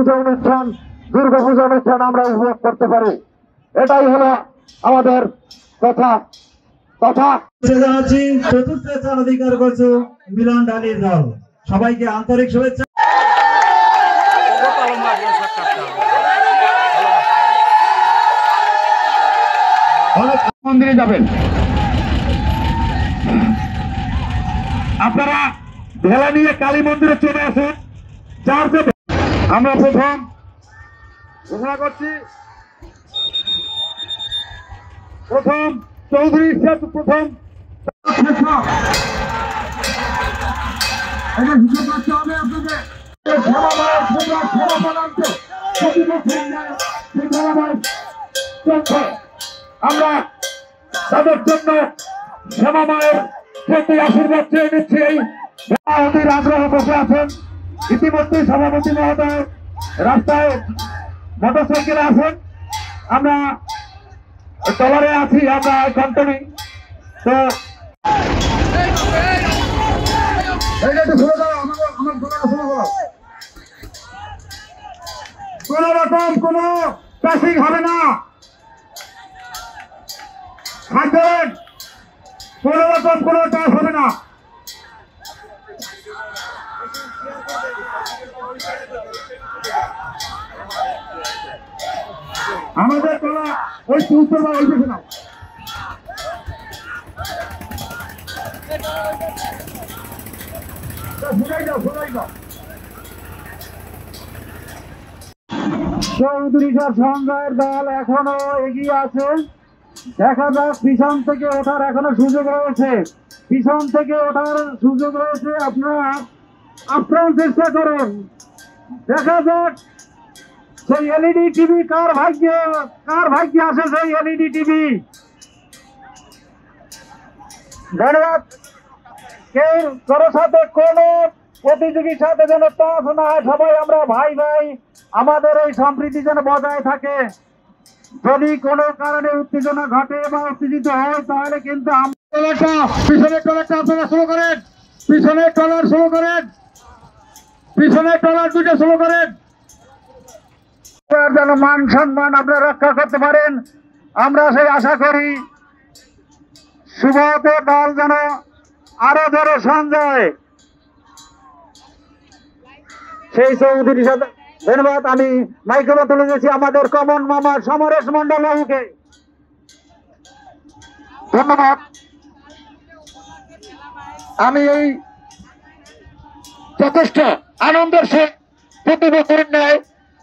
পুজো অনুষ্ঠান, দুর্গা পুজো অনুষ্ঠান আমরা উপভোগ করতে পারি। এটাই হলো আমাদের কথা। চতুর্থ স্থান অধিকার করছে মিলন ঢালির দল। সবাইকে আন্তরিক শুভেচ্ছা। মন্দিরে যাবেন আপনারা, ভেলা নিয়ে কালী মন্দিরে চলে আসুন। আমরা প্রথম ঘোষণা করছি, প্রথম চৌধুরী প্রথম আমরা তাদের জন্য শ্যামা মায়ের প্রতি আশীর্বাদ চেয়ে নিচ্ছি। অধীর আগ্রহ বসে আছেন ইতিমধ্যে সভাপতি মহোদয় রাস্তায় মোটরসাইকেলে আছেন, আমরা টলারে আছি, আমরা কন্ট্রোলি। তো কোন রকম কোন প্যাসিং হবে না, কোন রকম কোন চাষ হবে না। আমাদের তোলা ওই উত্তর বা ওই পেছে না। চৌধুরী সংঘের দল এখনো এগিয়ে আছে, দেখা যাক পিছন থেকে ওঠার এখনো সুযোগ রয়েছে, পিছন থেকে ওঠার সুযোগ রয়েছে। আপনারা আপ্রাণ চেষ্টা করুন, দেখা যাক সেই এলইডি টিভি কার ভাগ্যে আসে সেই এলইডি টিভি। ধন্যবাদ। কেউ কারো সাথে কোন প্রতিযোগীর সাথে যেন টাচ না হয়, সবাই আমরা ভাই ভাই, আমাদের এই সম্প্রীতি যেন বজায় থাকে। যদি কোনো কারণে উত্তেজনা ঘটে বা উত্তেজিত হয় তাহলে কিন্তু পিছনের টলারটা আপনারা শুরু করেন, পিছনের টলার শুরু করেন, পিছনের টলার দুটো শুরু করেন, যেন মান সম্মান আপনারা রক্ষা করতে পারেন। আমরা সেই আশা করি শুভত দল যেন আরো ধরে সঞ্জয় সেই চৌধুরীর সাথে। ধন্যবাদ। আমি মাইক্রোফোন তুলে দিয়েছি আমাদের কমন মামা সমরেশ মন্ডল বাবুকে। ধন্যবাদ। আমি এই যথেষ্ট আনন্দের সহিত প্রতি বছরের ন্যায়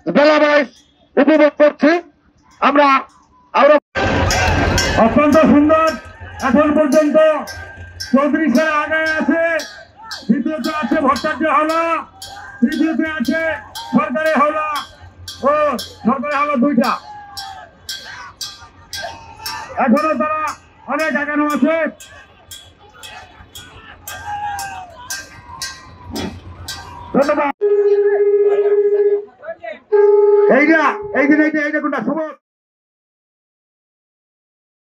বেলা বাইশ উপভোগ করছি। আমরা অত্যন্ত সুন্দর এখন পর্যন্ত চৌধুরী স্যার আগায় আছে, দ্বিতীয়তে আছে ভট্টাচার্য হলা, তৃতীয়তে আছে সরকারি হলা ও সরকারি হলা দুইটা। এখনো তারা অনেক আগানো আছে। ধন্যবাদ। এইটা